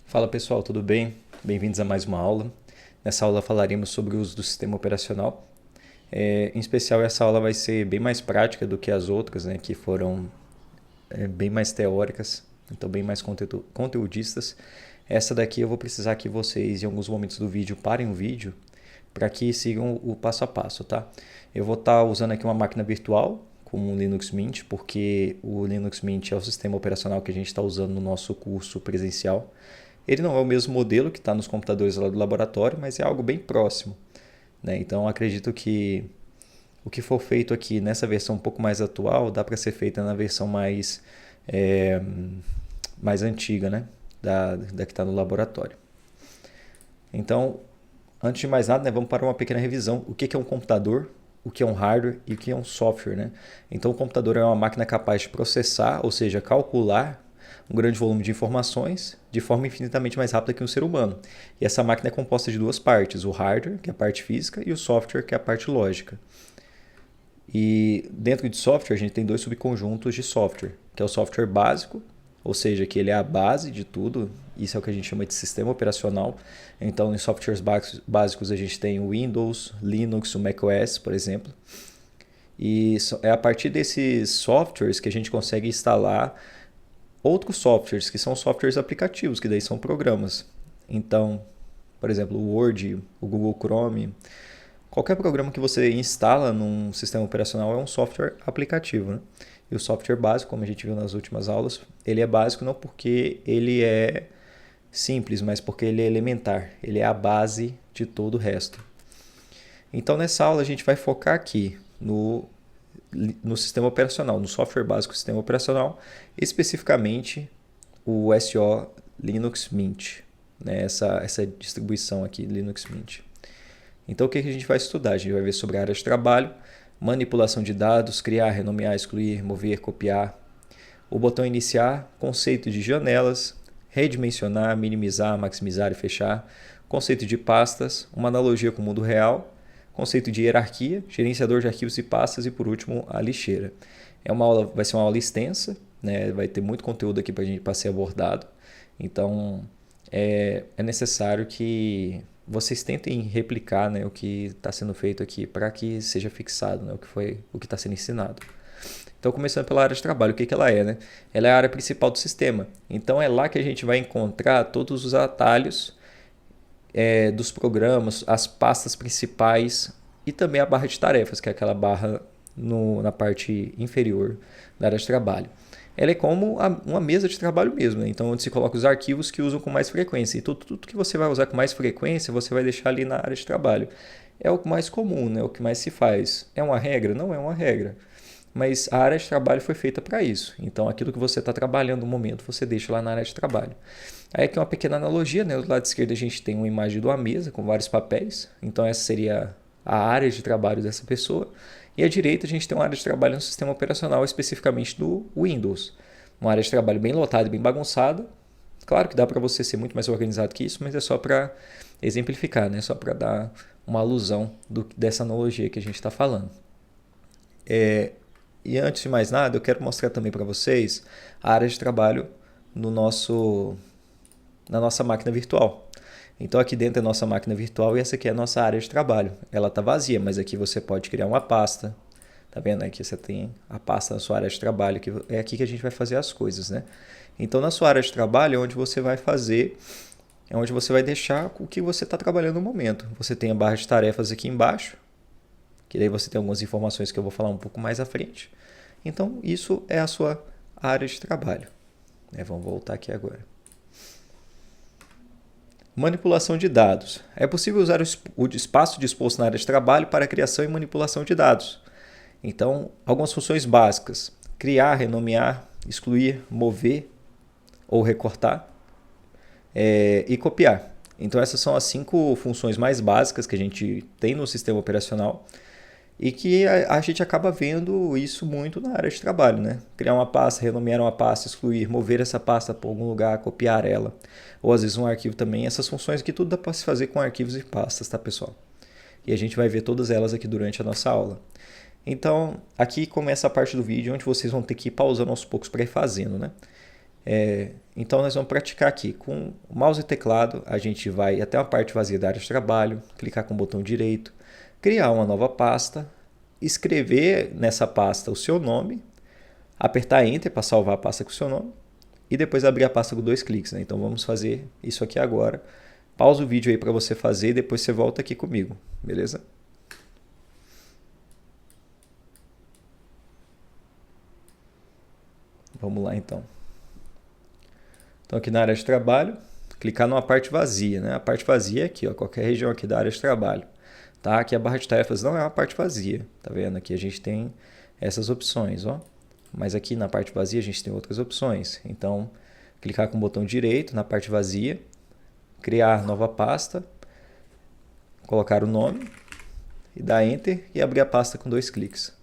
Fala pessoal, tudo bem? Bem-vindos a mais uma aula. Nessa aula falaremos sobre o uso do sistema operacional. Em especial, essa aula vai ser bem mais prática do que as outras, né, que foram bem mais teóricas, então bem mais conteudistas. Essa daqui eu vou precisar que vocês, em alguns momentos do vídeo, parem o vídeo para que sigam o passo a passo, tá? Eu vou estar usando aqui uma máquina virtual, como o Linux Mint, porque o Linux Mint é o sistema operacional que a gente está usando no nosso curso presencial. Ele não é o mesmo modelo que está nos computadores lá do laboratório, mas é algo bem próximo, né? Então acredito que o que for feito aqui nessa versão um pouco mais atual dá para ser feita na versão é, mais antiga, né? Da que está no laboratório. Então, antes de mais nada, né, vamos para uma pequena revisão. O que é um computador, o que é um hardware e o que é um software, né? Então, o computador é uma máquina capaz de processar, ou seja, calcular um grande volume de informações de forma infinitamente mais rápida que um ser humano. E essa máquina é composta de duas partes, o hardware, que é a parte física, e o software, que é a parte lógica. E dentro de software, a gente tem dois subconjuntos de software, que é o software básico, ou seja, que ele é a base de tudo. Isso é o que a gente chama de sistema operacional. Então, em softwares básicos, a gente tem o Windows, Linux, o macOS, por exemplo. E é a partir desses softwares que a gente consegue instalar outros softwares, que são softwares aplicativos, que daí são programas. Então, por exemplo, o Word, o Google Chrome, qualquer programa que você instala num sistema operacional é um software aplicativo, né? E o software básico, como a gente viu nas últimas aulas, ele é básico não porque ele é simples, mas porque ele é elementar. Ele é a base de todo o resto. Então, nessa aula, a gente vai focar aqui no sistema operacional, no software básico do sistema operacional, especificamente o SO Linux Mint, né? essa distribuição aqui, Linux Mint. Então, o que a gente vai estudar? A gente vai ver sobre a área de trabalho, manipulação de dados, criar, renomear, excluir, mover, copiar, o botão iniciar, conceito de janelas, redimensionar, minimizar, maximizar e fechar, conceito de pastas, uma analogia com o mundo real, conceito de hierarquia, gerenciador de arquivos e pastas e, por último, a lixeira. Vai ser uma aula extensa, né? Vai ter muito conteúdo aqui para ser abordado. Então, é necessário que vocês tentem replicar, né, o que está sendo feito aqui para que seja fixado, né, o que está sendo ensinado. Então, começando pela área de trabalho, o que ela é, né? Ela é a área principal do sistema. Então, é lá que a gente vai encontrar todos os atalhos dos programas, as pastas principais e também a barra de tarefas, que é aquela barra na parte inferior da área de trabalho. Ela é como uma mesa de trabalho mesmo, né? Então onde se coloca os arquivos que usam com mais frequência. E tudo que você vai usar com mais frequência, você vai deixar ali na área de trabalho. É o mais comum, né? O que mais se faz. É uma regra? Não é uma regra. Mas a área de trabalho foi feita para isso. Então, aquilo que você está trabalhando no momento, você deixa lá na área de trabalho. Aí aqui uma pequena analogia, né? Do lado esquerdo a gente tem uma imagem de uma mesa com vários papéis. Então, essa seria a área de trabalho dessa pessoa. E à direita a gente tem uma área de trabalho no sistema operacional, especificamente do Windows. Uma área de trabalho bem lotada e bem bagunçada. Claro que dá para você ser muito mais organizado que isso, mas é só para exemplificar, né? Só para dar uma alusão dessa analogia que a gente está falando. E antes de mais nada, eu quero mostrar também para vocês a área de trabalho na nossa máquina virtual. Então aqui dentro é a nossa máquina virtual e essa aqui é a nossa área de trabalho. Ela está vazia, mas aqui você pode criar uma pasta. Tá vendo? Aqui você tem a pasta na sua área de trabalho, que é aqui que a gente vai fazer as coisas, né? Então na sua área de trabalho é onde você vai fazer, é onde você vai deixar o que você está trabalhando no momento. Você tem a barra de tarefas aqui embaixo, que daí você tem algumas informações que eu vou falar um pouco mais à frente. Então, isso é a sua área de trabalho. Vamos voltar aqui agora. Manipulação de dados. É possível usar o espaço disposto na área de trabalho para a criação e manipulação de dados. Então, algumas funções básicas. Criar, renomear, excluir, mover ou recortar e copiar. Então, essas são as 5 funções mais básicas que a gente tem no sistema operacional. E que a gente acaba vendo isso muito na área de trabalho, né? Criar uma pasta, renomear uma pasta, excluir, mover essa pasta para algum lugar, copiar ela. Ou às vezes um arquivo também. Essas funções aqui tudo dá para se fazer com arquivos e pastas, tá, pessoal? E a gente vai ver todas elas aqui durante a nossa aula. Então, aqui começa a parte do vídeo onde vocês vão ter que ir pausando aos poucos para ir fazendo, né? Então nós vamos praticar aqui. Com o mouse e teclado, a gente vai até uma parte vazia da área de trabalho, clicar com o botão direito, criar uma nova pasta, escrever nessa pasta o seu nome, apertar Enter para salvar a pasta com o seu nome e depois abrir a pasta com 2 cliques. Né? Então vamos fazer isso aqui agora. Pausa o vídeo aí para você fazer e depois você volta aqui comigo, beleza? Vamos lá então. Então aqui na área de trabalho, clicar numa parte vazia, né? A parte vazia é aqui, ó, qualquer região aqui da área de trabalho. Tá? Aqui a barra de tarefas não é uma parte vazia, tá vendo? Aqui a gente tem essas opções, ó. Mas aqui na parte vazia a gente tem outras opções. Então, clicar com o botão direito na parte vazia, criar nova pasta, colocar o nome e dar Enter e abrir a pasta com 2 cliques.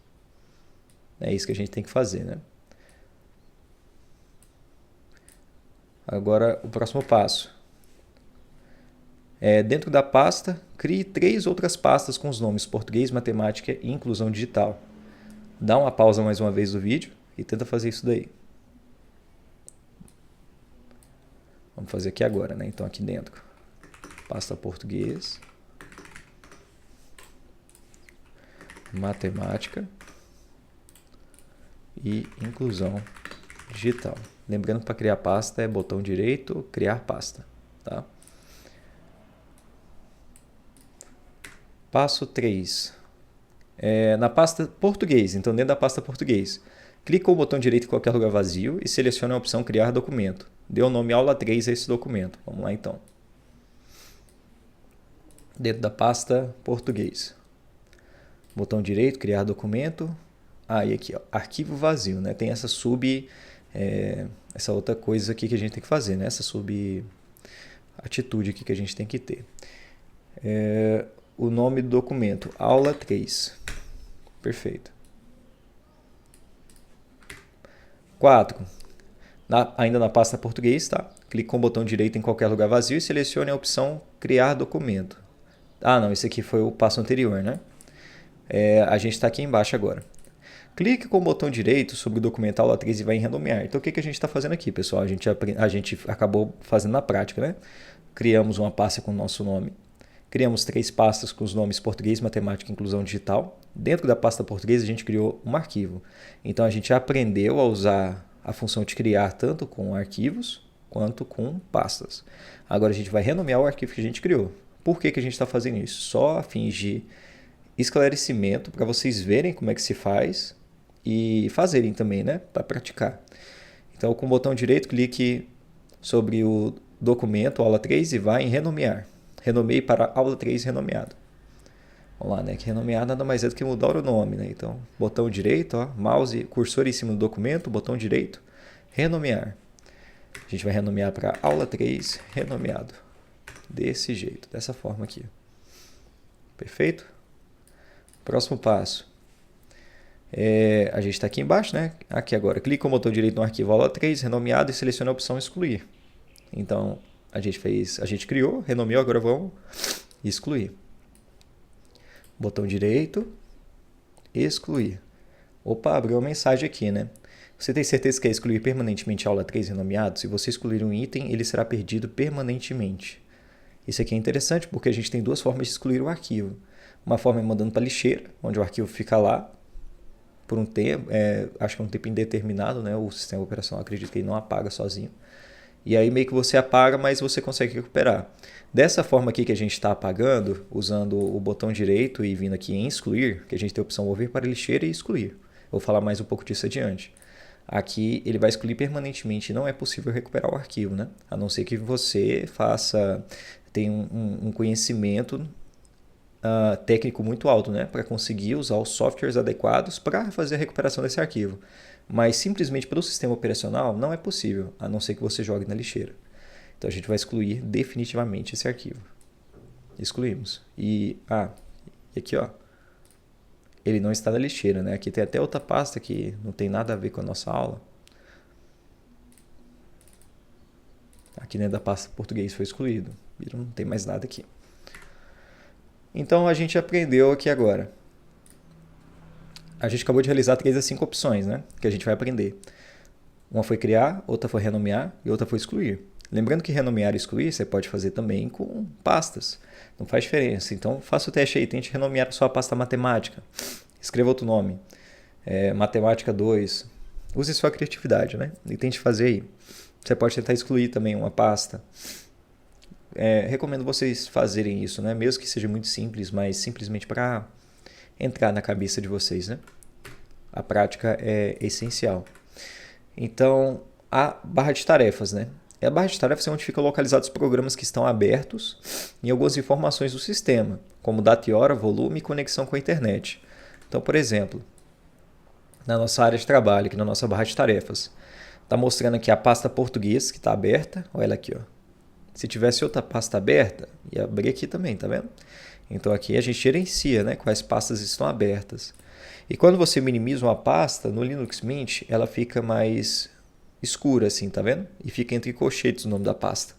É isso que a gente tem que fazer, né? Agora, o próximo passo. Dentro da pasta, crie 3 outras pastas com os nomes português, matemática e inclusão digital. Dá uma pausa mais uma vez do vídeo e tenta fazer isso daí. Vamos fazer aqui agora, né? Então aqui dentro, pasta português, matemática e inclusão digital. Lembrando que para criar pasta é botão direito, criar pasta, tá? Passo 3. Na pasta português, então dentro da pasta português, clique com o botão direito em qualquer lugar vazio e selecione a opção criar documento. Dê o nome aula 3 a esse documento. Vamos lá então. Dentro da pasta português. Botão direito, criar documento. E aqui, ó, arquivo vazio, né? Tem essa essa outra coisa aqui que a gente tem que fazer, né? Essa atitude aqui que a gente tem que ter. O nome do documento, aula 3. Perfeito. 4. Ainda na pasta português, tá? Clique com o botão direito em qualquer lugar vazio e selecione a opção criar documento. Não, esse aqui foi o passo anterior, né? A gente está aqui embaixo agora. Clique com o botão direito sobre o documento aula 3 e vai em renomear. Então o que a gente está fazendo aqui, pessoal? A gente acabou fazendo na prática, né? Criamos uma pasta com o nosso nome. Criamos 3 pastas com os nomes português, matemática e inclusão digital. Dentro da pasta português a gente criou um arquivo. Então a gente aprendeu a usar a função de criar tanto com arquivos quanto com pastas. Agora a gente vai renomear o arquivo que a gente criou. Por que a gente está fazendo isso? Só a fins de esclarecimento para vocês verem como é que se faz e fazerem também, né? Para praticar. Então com o botão direito clique sobre o documento aula 3 e vai em renomear. Renomeie para aula 3 renomeado. Vamos lá, né? Que renomear nada mais é do que mudar o nome, né? Então, botão direito, ó, mouse, cursor em cima do documento, botão direito, renomear. A gente vai renomear para aula 3 renomeado. Desse jeito, dessa forma aqui. Perfeito? Próximo passo. A gente está aqui embaixo, né? Aqui agora, clique com o botão direito no arquivo aula 3 renomeado e selecione a opção excluir. Então, a gente criou, renomeou, agora vamos excluir. Botão direito, excluir. Opa, abriu uma mensagem aqui, né? Você tem certeza que quer excluir permanentemente a aula 3 renomeado? Se você excluir um item, ele será perdido permanentemente. Isso aqui é interessante porque a gente tem 2 formas de excluir o arquivo. Uma forma é mandando para a lixeira, onde o arquivo fica lá por um tempo, acho que é um tempo indeterminado, né? O sistema operacional acredita que ele não apaga sozinho. E aí meio que você apaga, mas você consegue recuperar. Dessa forma aqui que a gente está apagando, usando o botão direito e vindo aqui em excluir, que a gente tem a opção mover para a lixeira e excluir. Eu vou falar mais um pouco disso adiante. Aqui ele vai excluir permanentemente, não é possível recuperar o arquivo, né? A não ser que você tenha um conhecimento técnico muito alto, né? Para conseguir usar os softwares adequados para fazer a recuperação desse arquivo. Mas simplesmente pelo sistema operacional não é possível, a não ser que você jogue na lixeira. Então a gente vai excluir definitivamente esse arquivo. Excluímos. E aqui, ó, ele não está na lixeira, né? Aqui tem até outra pasta que não tem nada a ver com a nossa aula. Aqui dentro da pasta português foi excluído. Viram? Não tem mais nada aqui. Então a gente aprendeu aqui agora. A gente acabou de realizar 3 a 5 opções, né? Que a gente vai aprender. Uma foi criar, outra foi renomear e outra foi excluir. Lembrando que renomear e excluir você pode fazer também com pastas. Não faz diferença. Então faça o teste aí, tente renomear a sua pasta matemática. Escreva outro nome. Matemática 2. Use sua criatividade, né? E tente fazer aí. Você pode tentar excluir também uma pasta. Recomendo vocês fazerem isso, né? Mesmo que seja muito simples, mas simplesmente para entrar na cabeça de vocês, né? A prática é essencial. Então, a barra de tarefas, né? A barra de tarefas é onde ficam localizados os programas que estão abertos em algumas informações do sistema, como data e hora, volume e conexão com a internet. Então, por exemplo, na nossa área de trabalho, aqui na nossa barra de tarefas, está mostrando aqui a pasta português que está aberta. Olha ela aqui, ó. Se tivesse outra pasta aberta, ia abrir aqui também, tá vendo? Então aqui a gente gerencia, né, quais pastas estão abertas. E quando você minimiza uma pasta, no Linux Mint, ela fica mais escura assim, tá vendo? E fica entre colchetes o nome da pasta.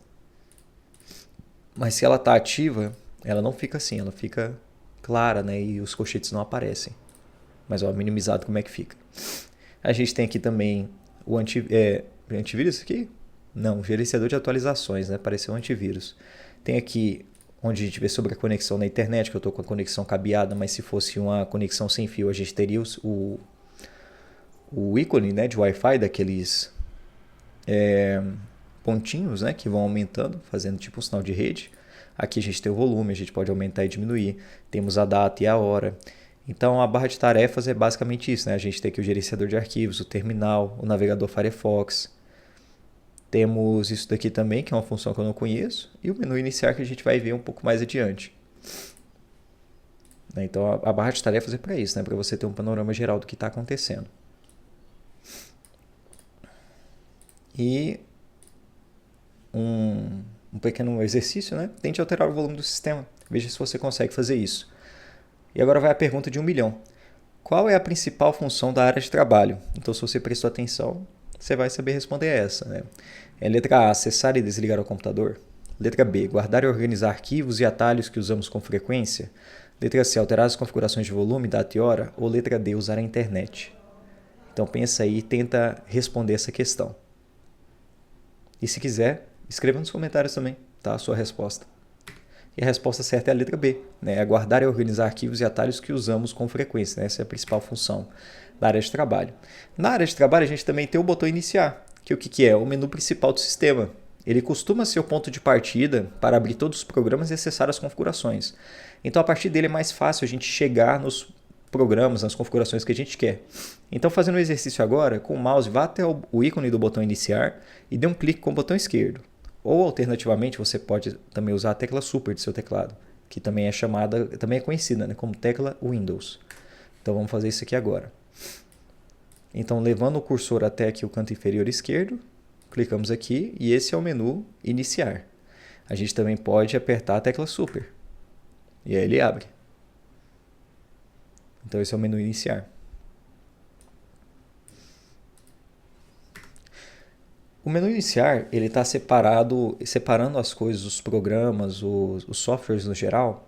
Mas se ela está ativa, ela não fica assim, ela fica clara, né, e os colchetes não aparecem. Mas ó, minimizado como é que fica. A gente tem aqui também o antivírus aqui? Não, gerenciador de atualizações, né? Apareceu um antivírus. Tem aqui onde a gente vê sobre a conexão na internet, que eu estou com a conexão cabeada, mas se fosse uma conexão sem fio, a gente teria o ícone, né, de Wi-Fi, daqueles pontinhos, né, que vão aumentando, fazendo tipo um sinal de rede. Aqui a gente tem o volume, a gente pode aumentar e diminuir. Temos a data e a hora. Então, a barra de tarefas é basicamente isso, né? A gente tem aqui o gerenciador de arquivos, o terminal, o navegador Firefox. Temos isso daqui também, que é uma função que eu não conheço, e o menu iniciar que a gente vai ver um pouco mais adiante. Então, a barra de tarefas é para isso, né? Para você ter um panorama geral do que está acontecendo. E um pequeno exercício, né? Tente alterar o volume do sistema. Veja se você consegue fazer isso. E agora vai a pergunta de 1 milhão. Qual é a principal função da área de trabalho? Então, se você prestou atenção, você vai saber responder essa, né? Letra A, acessar e desligar o computador. Letra B, guardar e organizar arquivos e atalhos que usamos com frequência. Letra C, alterar as configurações de volume, data e hora. Ou letra D, usar a internet. Então pensa aí e tenta responder essa questão. E se quiser, escreva nos comentários também, tá? A sua resposta. E a resposta certa é a letra B, né? Guardar e organizar arquivos e atalhos que usamos com frequência, né? Essa é a principal função da área de trabalho. Na área de trabalho, a gente também tem o botão iniciar, que o que é? O menu principal do sistema. Ele costuma ser o ponto de partida para abrir todos os programas e acessar as configurações. Então, a partir dele é mais fácil a gente chegar nos programas, nas configurações que a gente quer. Então, fazendo o exercício agora, com o mouse, vá até o ícone do botão iniciar e dê um clique com o botão esquerdo. Ou, alternativamente, você pode também usar a tecla Super do seu teclado, que também é conhecida, né, como tecla Windows. Então, vamos fazer isso aqui agora. Então, levando o cursor até aqui o canto inferior esquerdo, clicamos aqui e esse é o menu iniciar. A gente também pode apertar a tecla Super e aí ele abre. Então, esse é o menu iniciar. O menu iniciar, ele está separando as coisas, os programas, os softwares no geral,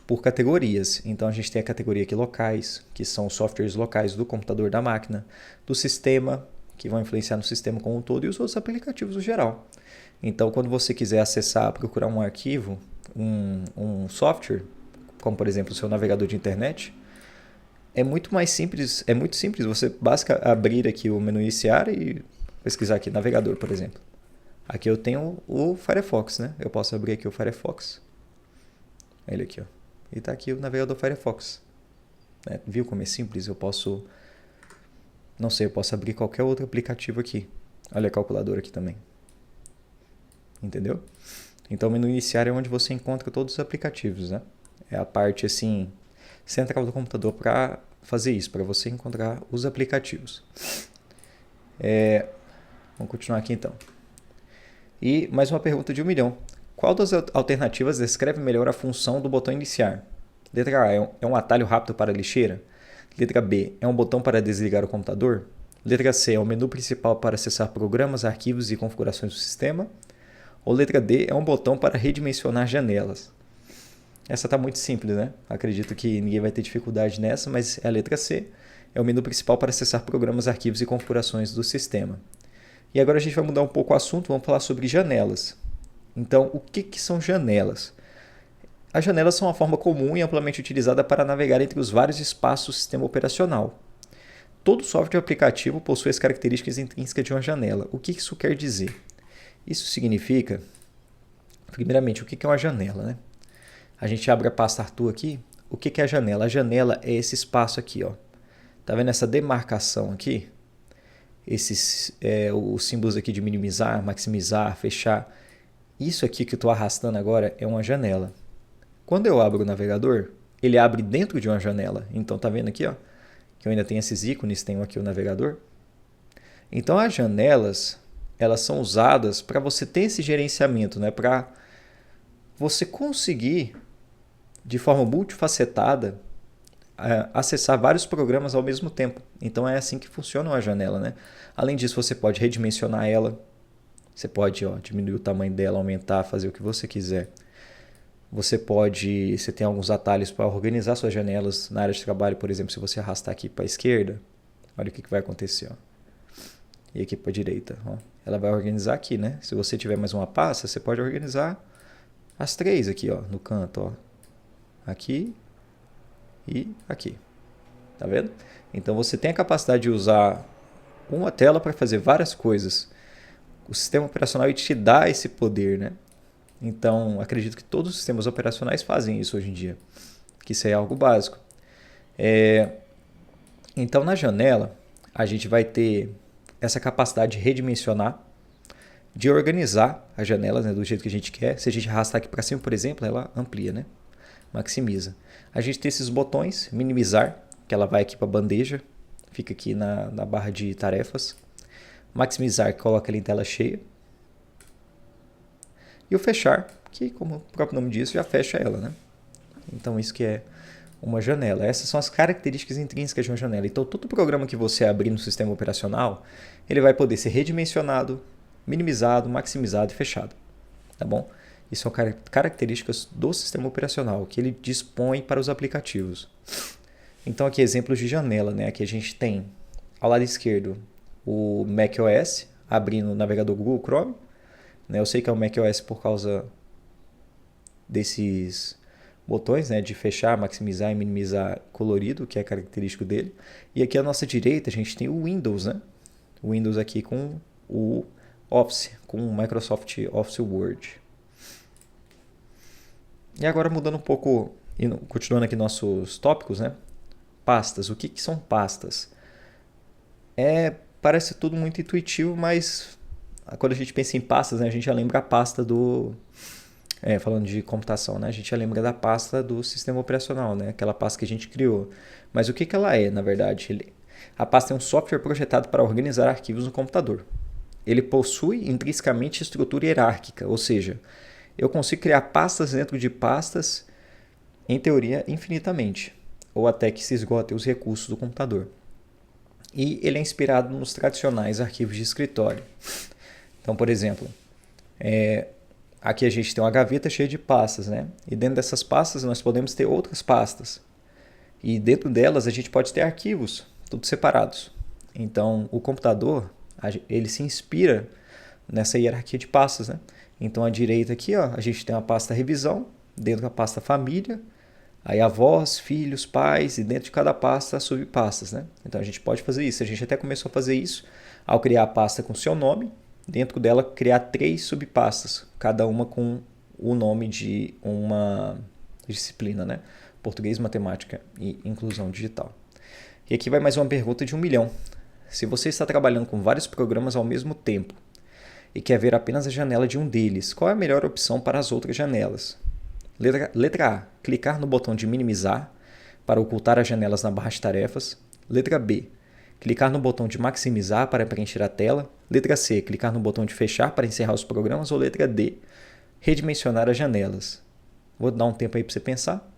por categorias. Então, a gente tem a categoria aqui locais, que são os softwares locais do computador da máquina, do sistema, que vão influenciar no sistema como um todo, e os outros aplicativos no geral. Então, quando você quiser acessar, procurar um arquivo, um software, como por exemplo o seu navegador de internet, é muito simples você basta abrir aqui o menu iniciar e pesquisar aqui navegador, por exemplo. Aqui eu tenho o Firefox, né? Eu posso abrir aqui o Firefox. Ele aqui, ó. E está aqui o navegador Firefox. Viu como é simples? Eu posso abrir qualquer outro aplicativo aqui. Olha a calculadora aqui também. Entendeu? Então o menu iniciar é onde você encontra todos os aplicativos, né? É a parte assim central do computador para fazer isso, para você encontrar os aplicativos. Vamos continuar aqui então. E mais uma pergunta de 1 milhão. Qual das alternativas descreve melhor a função do botão iniciar? Letra A é um atalho rápido para a lixeira? Letra B é um botão para desligar o computador? Letra C é o menu principal para acessar programas, arquivos e configurações do sistema? Ou letra D é um botão para redimensionar janelas? Essa está muito simples, né? Acredito que ninguém vai ter dificuldade nessa, mas é a letra C. É o menu principal para acessar programas, arquivos e configurações do sistema. E agora a gente vai mudar um pouco o assunto, vamos falar sobre janelas. Então, o que são janelas? As janelas são uma forma comum e amplamente utilizada para navegar entre os vários espaços do sistema operacional. Todo software aplicativo possui as características intrínsecas de uma janela. O que isso quer dizer? Isso significa, primeiramente, o que é uma janela, né? A gente abre a pasta Arthur aqui. O que é a janela? A janela é esse espaço aqui, ó. Tá vendo essa demarcação aqui? Esses os símbolos aqui de minimizar, maximizar, fechar. Isso aqui que eu estou arrastando agora é uma janela. Quando eu abro o navegador, ele abre dentro de uma janela. Então tá vendo aqui, ó, que eu ainda tenho esses ícones, tenho aqui o navegador. Então as janelas, elas são usadas para você ter esse gerenciamento, né? Para você conseguir, de forma multifacetada, acessar vários programas ao mesmo tempo. Então é assim que funciona uma janela, né? Além disso, você pode redimensionar ela. Você pode diminuir o tamanho dela, aumentar, fazer o que você quiser. Você tem alguns atalhos para organizar suas janelas na área de trabalho, por exemplo, se você arrastar aqui para a esquerda, olha o que vai acontecer, ó. E aqui para a direita, ó. Ela vai organizar aqui, né? Se você tiver mais uma pasta, você pode organizar as três aqui, ó, no canto, ó. Aqui e aqui. Tá vendo? Então você tem a capacidade de usar uma tela para fazer várias coisas. O sistema operacional te dá esse poder, né? Então, acredito que todos os sistemas operacionais fazem isso hoje em dia, que isso é algo básico. Então, na janela, a gente vai ter essa capacidade de redimensionar, de organizar as janelas, né, do jeito que a gente quer. Se a gente arrastar aqui para cima, por exemplo, ela amplia, né? Maximiza. A gente tem esses botões, minimizar, que ela vai aqui para a bandeja, fica aqui na barra de tarefas. Maximizar, que coloca ele em tela cheia. E o fechar, que como o próprio nome diz, já fecha ela, né? Então isso que é uma janela. Essas são as características intrínsecas de uma janela. Então todo programa que você abrir no sistema operacional, ele vai poder ser redimensionado, minimizado, maximizado e fechado. Tá bom? Isso são características do sistema operacional que ele dispõe para os aplicativos. Então aqui exemplos de janela, né? Aqui a gente tem ao lado esquerdo o macOS, abrindo o navegador Google Chrome. Eu sei que é o macOS por causa desses botões, né, de fechar, maximizar e minimizar colorido, que é característico dele. E aqui à nossa direita a gente tem o Windows, né? O Windows aqui com o Office, com o Microsoft Office Word. E agora mudando um pouco, e continuando aqui nossos tópicos, né? Pastas. O que são pastas? Parece tudo muito intuitivo, mas quando a gente pensa em pastas, né, a gente já lembra a pasta do... falando de computação, né, a gente já lembra da pasta do sistema operacional, né, aquela pasta que a gente criou. Mas o que ela é, na verdade? A pasta é um software projetado para organizar arquivos no computador. Ele possui intrinsecamente estrutura hierárquica, ou seja, eu consigo criar pastas dentro de pastas, em teoria, infinitamente, ou até que se esgotem os recursos do computador. E ele é inspirado nos tradicionais arquivos de escritório. Então, por exemplo, aqui a gente tem uma gaveta cheia de pastas, né? E dentro dessas pastas nós podemos ter outras pastas. E dentro delas a gente pode ter arquivos, todos separados. Então, o computador, ele se inspira nessa hierarquia de pastas, né? Então, à direita aqui, ó, a gente tem a pasta revisão, dentro da pasta família, aí avós, filhos, pais, e dentro de cada pasta, subpastas, né? Então, a gente pode fazer isso. A gente até começou a fazer isso ao criar a pasta com seu nome, dentro dela criar 3 subpastas, cada uma com o nome de uma disciplina, né? Português, matemática e inclusão digital. E aqui vai mais uma pergunta de 1 milhão. Se você está trabalhando com vários programas ao mesmo tempo e quer ver apenas a janela de um deles, qual é a melhor opção para as outras janelas? Letra A, clicar no botão de minimizar para ocultar as janelas na barra de tarefas. Letra B, clicar no botão de maximizar para preencher a tela. Letra C, clicar no botão de fechar para encerrar os programas. Ou letra D, redimensionar as janelas. Vou dar um tempo aí para você pensar.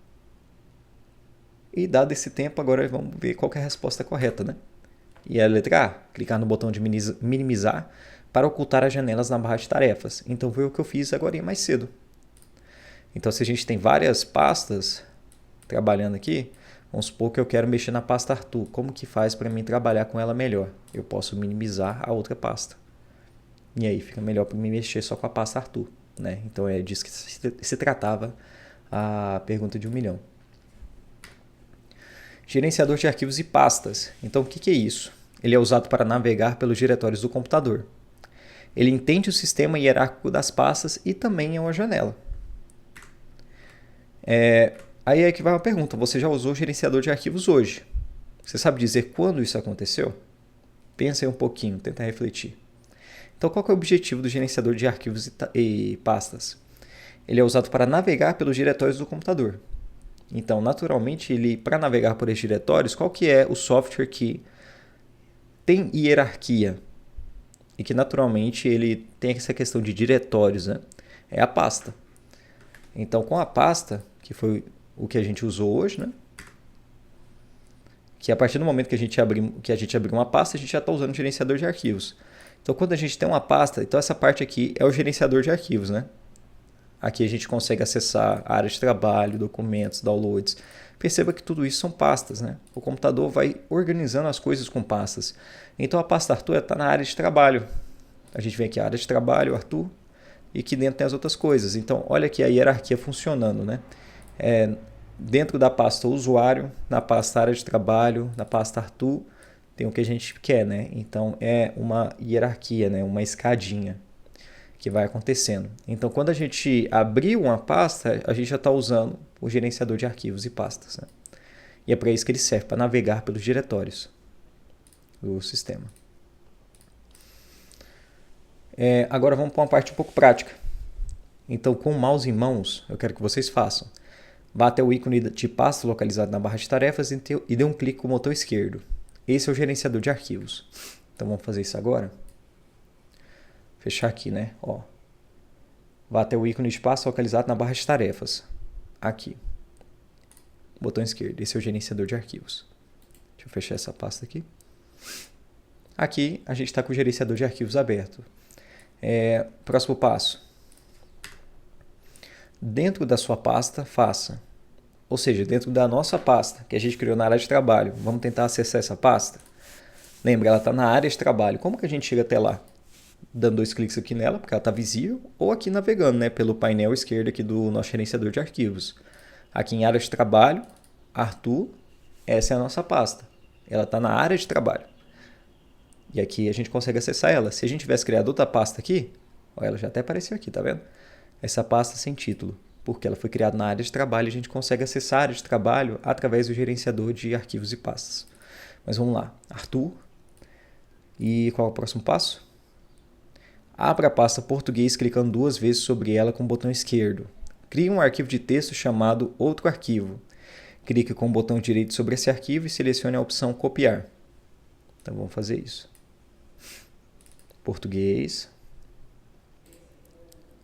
E dado esse tempo, agora vamos ver qual é a resposta correta, né? E a letra A, clicar no botão de minimizar para ocultar as janelas na barra de tarefas. Então foi o que eu fiz agora mais cedo. Então se a gente tem várias pastas trabalhando aqui, vamos supor que eu quero mexer na pasta Arthur. Como que faz para mim trabalhar com ela melhor? Eu posso minimizar a outra pasta. E aí fica melhor para me mexer só com a pasta Arthur, né? Então é disso que se tratava a pergunta de 1 milhão. Gerenciador de arquivos e pastas. Então o que é isso? Ele é usado para navegar pelos diretórios do computador. Ele entende o sistema hierárquico das pastas e também é uma janela. Aí é que vai uma pergunta. Você já usou o gerenciador de arquivos hoje? Você sabe dizer quando isso aconteceu? Pensa aí um pouquinho, tenta refletir. Então, qual é o objetivo do gerenciador de arquivos e pastas? Ele é usado para navegar pelos diretórios do computador. Então, naturalmente, para navegar por esses diretórios, qual que é o software que tem hierarquia e que, naturalmente, ele tem essa questão de diretórios, né? É a pasta. Então, com a pasta, que foi o que a gente usou hoje, né? Que a partir do momento que a gente abriu uma pasta, a gente já está usando o gerenciador de arquivos. Então, quando a gente tem uma pasta, então essa parte aqui é o gerenciador de arquivos, né? Aqui a gente consegue acessar a área de trabalho, documentos, downloads. Perceba que tudo isso são pastas, né? O computador vai organizando as coisas com pastas. Então, a pasta Arthur está na área de trabalho. A gente vem aqui a área de trabalho, Arthur, e aqui dentro tem as outras coisas. Então, olha aqui a hierarquia funcionando, né? Dentro da pasta usuário, na pasta área de trabalho, na pasta Arthur, tem o que a gente quer, né? Então, é uma hierarquia, né? Uma escadinha que vai acontecendo. Então, quando a gente abrir uma pasta, a gente já está usando o gerenciador de arquivos e pastas, né? E é para isso que ele serve, para navegar pelos diretórios do sistema. Agora vamos para uma parte um pouco prática. Então, com o mouse em mãos, eu quero que vocês façam. Vá até o ícone de pasta localizado na barra de tarefas e dê um clique com o botão esquerdo. Esse é o gerenciador de arquivos. Então, vamos fazer isso agora. Fechar aqui, né? Ó. Vá até o ícone de pasta localizado na barra de tarefas. Aqui. Botão esquerdo. Esse é o gerenciador de arquivos. Deixa eu fechar essa pasta aqui. Aqui a gente está com o gerenciador de arquivos aberto. Próximo passo. Dentro da sua pasta, faça. Ou seja, dentro da nossa pasta, que a gente criou na área de trabalho. Vamos tentar acessar essa pasta? Lembra, ela está na área de trabalho. Como que a gente chega até lá? Dando 2 cliques aqui nela, porque ela está visível, ou aqui navegando, né, pelo painel esquerdo aqui do nosso gerenciador de arquivos. Aqui em área de trabalho, Arthur, essa é a nossa pasta. Ela está na área de trabalho. E aqui a gente consegue acessar ela. Se a gente tivesse criado outra pasta aqui, ó, ela já até apareceu aqui, tá vendo? Essa pasta sem título, porque ela foi criada na área de trabalho e a gente consegue acessar a área de trabalho através do gerenciador de arquivos e pastas. Mas vamos lá, Arthur. E qual é o próximo passo? Abra a pasta português clicando 2 vezes sobre ela com o botão esquerdo. Crie um arquivo de texto chamado outro arquivo. Clique com o botão direito sobre esse arquivo e selecione a opção copiar. Então vamos fazer isso. Português.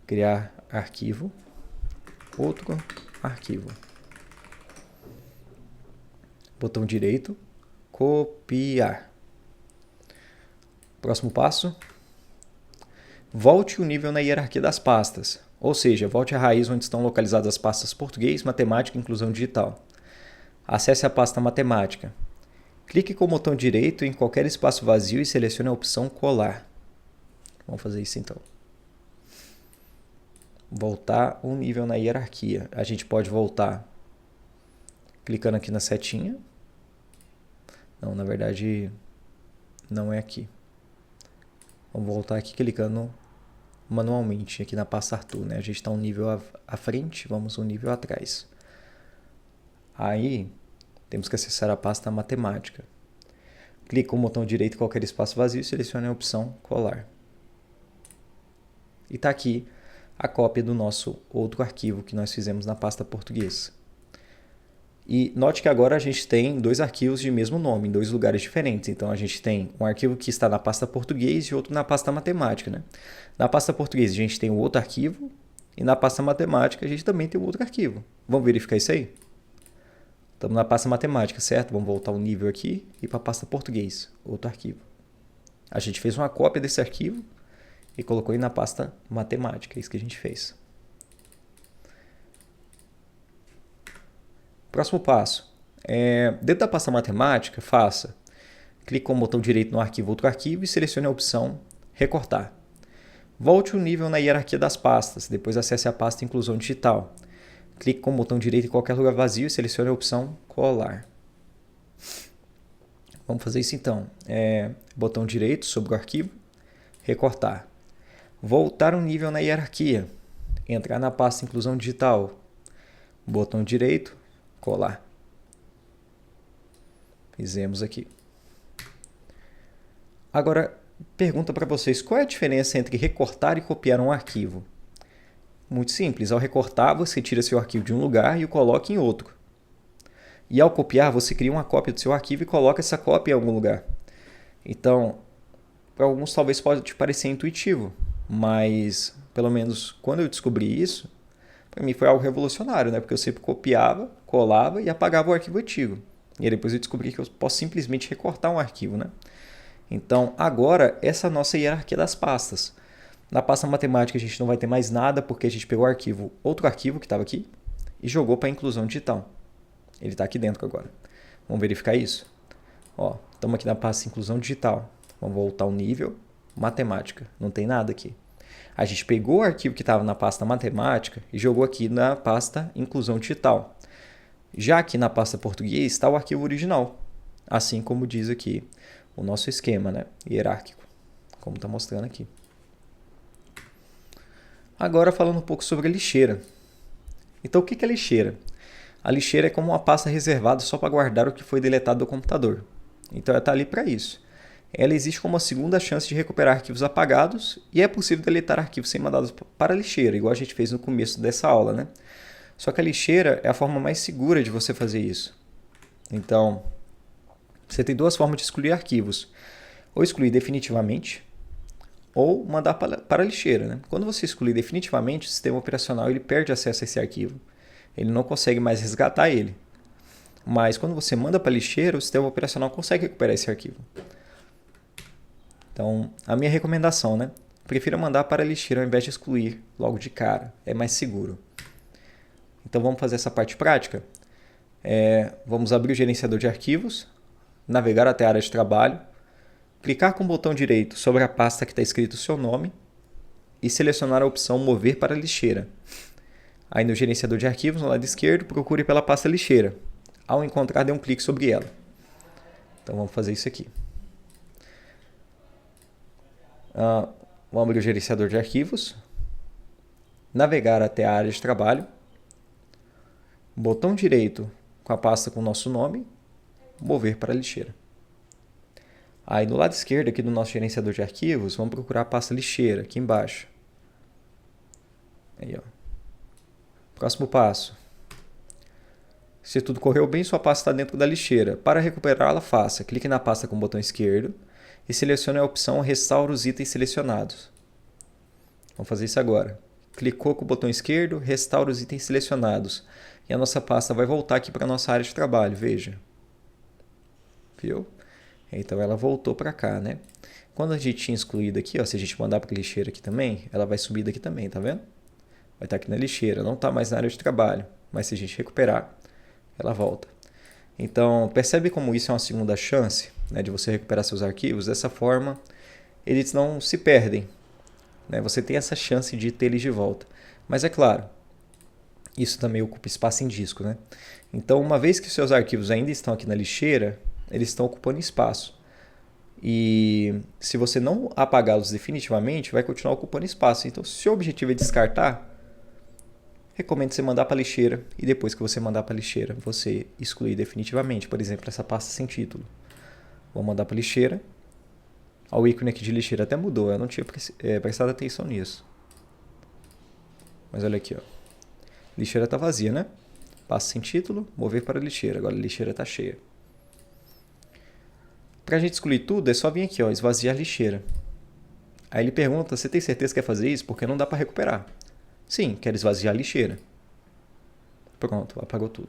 Criar arquivo. Outro arquivo. Botão direito. Copiar. Próximo passo. Volte o nível na hierarquia das pastas, ou seja, volte à raiz onde estão localizadas as pastas português, matemática e inclusão digital. Acesse a pasta matemática. Clique com o botão direito em qualquer espaço vazio e selecione a opção colar. Vamos fazer isso então. Voltar um nível na hierarquia. A gente pode voltar clicando aqui na setinha. Não, na verdade, não é aqui. Vamos voltar aqui clicando manualmente aqui na pasta Arthur, né? A gente está um nível à frente, vamos um nível atrás. Aí, temos que acessar a pasta matemática. Clique com o botão direito em qualquer espaço vazio e selecione a opção colar. E está aqui a cópia do nosso outro arquivo que nós fizemos na pasta português. E note que agora a gente tem 2 arquivos de mesmo nome, em 2 lugares diferentes. Então, a gente tem um arquivo que está na pasta português e outro na pasta matemática, né? Na pasta português, a gente tem o outro arquivo e na pasta matemática, a gente também tem o outro arquivo. Vamos verificar isso aí? Estamos na pasta matemática, certo? Vamos voltar um nível aqui e para a pasta português, outro arquivo. A gente fez uma cópia desse arquivo e colocou aí na pasta matemática, é isso que a gente fez. Próximo passo. Dentro da pasta matemática, faça. Clique com o botão direito no arquivo outro arquivo e selecione a opção recortar. Volte um nível na hierarquia das pastas, depois acesse a pasta Inclusão Digital. Clique com o botão direito em qualquer lugar vazio e selecione a opção Colar. Vamos fazer isso então. Botão direito sobre o arquivo, recortar. Voltar um nível na hierarquia, entrar na pasta Inclusão Digital, botão direito, colar. Fizemos aqui. Agora, pergunta para vocês, qual é a diferença entre recortar e copiar um arquivo? Muito simples, ao recortar você tira seu arquivo de um lugar e o coloca em outro. E ao copiar você cria uma cópia do seu arquivo e coloca essa cópia em algum lugar. Então, para alguns talvez pode te parecer intuitivo, mas pelo menos quando eu descobri isso, para mim foi algo revolucionário, né? Porque eu sempre copiava, colava e apagava o arquivo antigo. E aí depois eu descobri que eu posso simplesmente recortar um arquivo, né? Então, agora, essa é a nossa hierarquia das pastas. Na pasta matemática a gente não vai ter mais nada, porque a gente pegou o arquivo, outro arquivo que estava aqui, e jogou para a inclusão digital. Ele está aqui dentro agora. Vamos verificar isso? Estamos aqui na pasta inclusão digital. Vamos voltar ao nível, matemática. Não tem nada aqui. A gente pegou o arquivo que estava na pasta matemática e jogou aqui na pasta inclusão digital. Já aqui na pasta português está o arquivo original. Assim como diz aqui o nosso esquema, né? Hierárquico, como está mostrando aqui. Agora falando um pouco sobre a lixeira. Então o que é lixeira? A lixeira é como uma pasta reservada só para guardar o que foi deletado do computador. Então ela está ali para isso. Ela existe como uma segunda chance de recuperar arquivos apagados e é possível deletar arquivos sem mandados para a lixeira, igual a gente fez no começo dessa aula, né? Só que a lixeira é a forma mais segura de você fazer isso. Então, você tem duas formas de excluir arquivos. Ou excluir definitivamente, ou mandar para a lixeira, né? Quando você excluir definitivamente, o sistema operacional ele perde acesso a esse arquivo. Ele não consegue mais resgatar ele. Mas quando você manda para a lixeira, o sistema operacional consegue recuperar esse arquivo. Então, a minha recomendação, né? Prefira mandar para a lixeira ao invés de excluir logo de cara. É mais seguro. Então, vamos fazer essa parte prática. Vamos abrir o gerenciador de arquivos, navegar até a área de trabalho, clicar com o botão direito sobre a pasta que está escrito o seu nome e selecionar a opção Mover para a lixeira. Aí no gerenciador de arquivos, no lado esquerdo, procure pela pasta lixeira. Ao encontrar, dê um clique sobre ela. Então vamos fazer isso aqui. Vamos abrir o gerenciador de arquivos, navegar até a área de trabalho, botão direito com a pasta com o nosso nome, mover para a lixeira. Aí no lado esquerdo aqui do nosso gerenciador de arquivos, vamos procurar a pasta lixeira aqui embaixo. Aí, ó. Próximo passo. Se tudo correu bem, sua pasta está dentro da lixeira. Para recuperá-la, faça. Clique na pasta com o botão esquerdo e selecione a opção Restaura os itens selecionados. Vamos fazer isso agora. Clicou com o botão esquerdo, restaura os itens selecionados. E a nossa pasta vai voltar aqui para a nossa área de trabalho, veja. Viu? Então ela voltou para cá, né? Quando a gente tinha excluído aqui, ó, se a gente mandar para a lixeira aqui também, ela vai subir daqui também, tá vendo? Vai estar aqui na lixeira, não está mais na área de trabalho. Mas se a gente recuperar, ela volta. Então, percebe como isso é uma segunda chance, né, de você recuperar seus arquivos? Dessa forma, eles não se perdem, né? Você tem essa chance de ter eles de volta. Mas é claro, isso também ocupa espaço em disco, né? Então, uma vez que seus arquivos ainda estão aqui na lixeira, eles estão ocupando espaço. E se você não apagá-los definitivamente, vai continuar ocupando espaço. Então, se o seu objetivo é descartar, recomendo você mandar para a lixeira e depois que você mandar para a lixeira, você excluir definitivamente. Por exemplo, essa pasta sem título. Vou mandar para a lixeira. O ícone aqui de lixeira até mudou, eu não tinha prestado atenção nisso. Mas olha aqui, ó. Lixeira está vazia, né? Pasta sem título, mover para a lixeira. Agora a lixeira está cheia. Para a gente excluir tudo, é só vir aqui, ó, esvaziar a lixeira. Aí ele pergunta, você tem certeza que quer fazer isso? Porque não dá para recuperar. Sim, quero esvaziar a lixeira. Pronto, apagou tudo.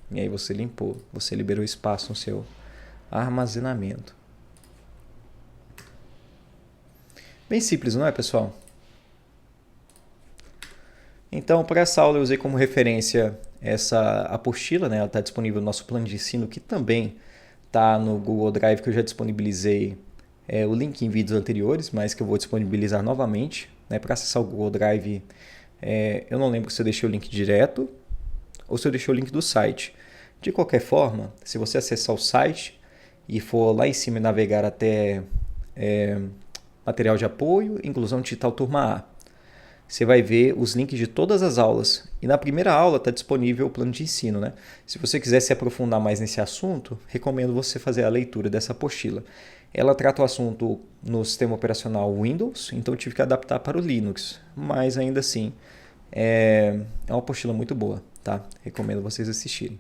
E aí você limpou, você liberou espaço no seu armazenamento. Bem simples, não é, pessoal? Então, para essa aula eu usei como referência essa apostila, né? Ela está disponível no nosso plano de ensino, que também está no Google Drive, que eu já disponibilizei o link em vídeos anteriores, mas que eu vou disponibilizar novamente. né? Para acessar o Google Drive, eu não lembro se eu deixei o link direto ou se eu deixei o link do site. De qualquer forma, se você acessar o site e for lá em cima e navegar até material de apoio, inclusão digital turma A, você vai ver os links de todas as aulas. E na primeira aula está disponível o plano de ensino, né? Se você quiser se aprofundar mais nesse assunto, recomendo você fazer a leitura dessa apostila. Ela trata o assunto no sistema operacional Windows, então eu tive que adaptar para o Linux. Mas ainda assim, é uma apostila muito boa, tá? Recomendo vocês assistirem.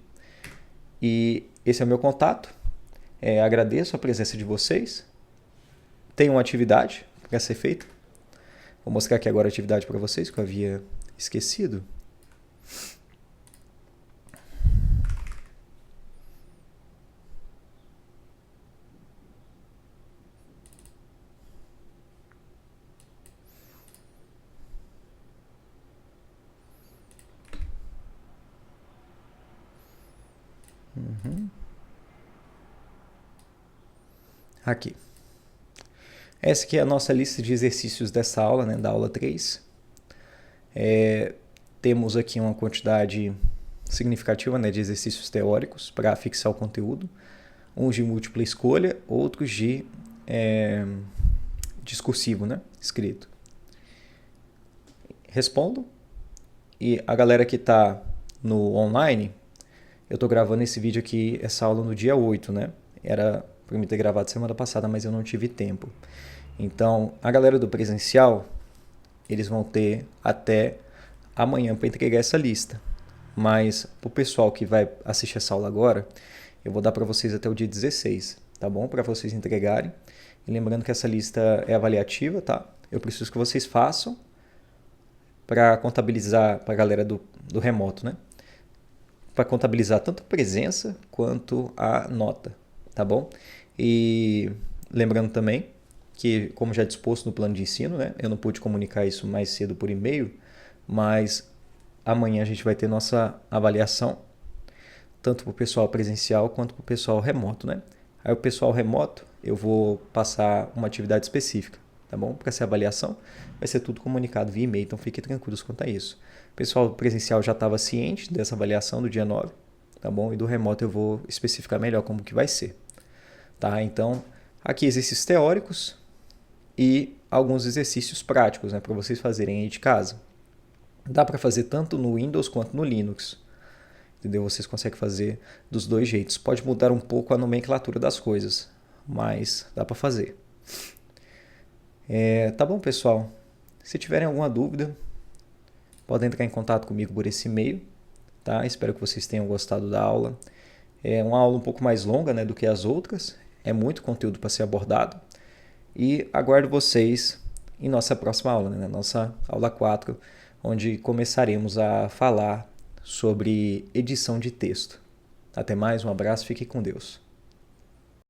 E esse é o meu contato. Agradeço a presença de vocês. Tem uma atividade para ser feita. Vou mostrar aqui agora a atividade para vocês, que eu havia esquecido. Aqui. Essa aqui é a nossa lista de exercícios dessa aula, né, da aula 3. Temos aqui uma quantidade significativa, né, de exercícios teóricos para fixar o conteúdo. Uns de múltipla escolha, outros de discursivo, né, escrito. Respondam. E a galera que está no online, eu estou gravando esse vídeo aqui, essa aula no dia 8, né? Era para mim ter gravado semana passada, mas eu não tive tempo. Então, a galera do presencial, eles vão ter até amanhã para entregar essa lista. Mas o pessoal que vai assistir essa aula agora, eu vou dar para vocês até o dia 16, tá bom? Para vocês entregarem. E lembrando que essa lista é avaliativa, tá? Eu preciso que vocês façam para contabilizar para a galera do remoto, né? Para contabilizar tanto a presença quanto a nota, tá bom? E lembrando também que, como já disposto no plano de ensino, né, eu não pude comunicar isso mais cedo por e-mail, mas amanhã a gente vai ter nossa avaliação, tanto para o pessoal presencial quanto para o pessoal remoto, né? Aí o pessoal remoto, eu vou passar uma atividade específica, tá bom? Para essa avaliação, vai ser tudo comunicado via e-mail, então fiquem tranquilos quanto a isso. O pessoal presencial já estava ciente dessa avaliação do dia 9, tá bom? E do remoto eu vou especificar melhor como que vai ser, tá? Então, aqui exercícios teóricos e alguns exercícios práticos, né, para vocês fazerem aí de casa. Dá para fazer tanto no Windows quanto no Linux, entendeu? Vocês conseguem fazer dos dois jeitos. Pode mudar um pouco a nomenclatura das coisas, mas dá para fazer. Tá bom, pessoal? Se tiverem alguma dúvida, podem entrar em contato comigo por esse e-mail, tá? Espero que vocês tenham gostado da aula. É uma aula um pouco mais longa, né, do que as outras. É muito conteúdo para ser abordado. E aguardo vocês em nossa próxima aula, né, nossa aula 4, onde começaremos a falar sobre edição de texto. Até mais, um abraço, fique com Deus.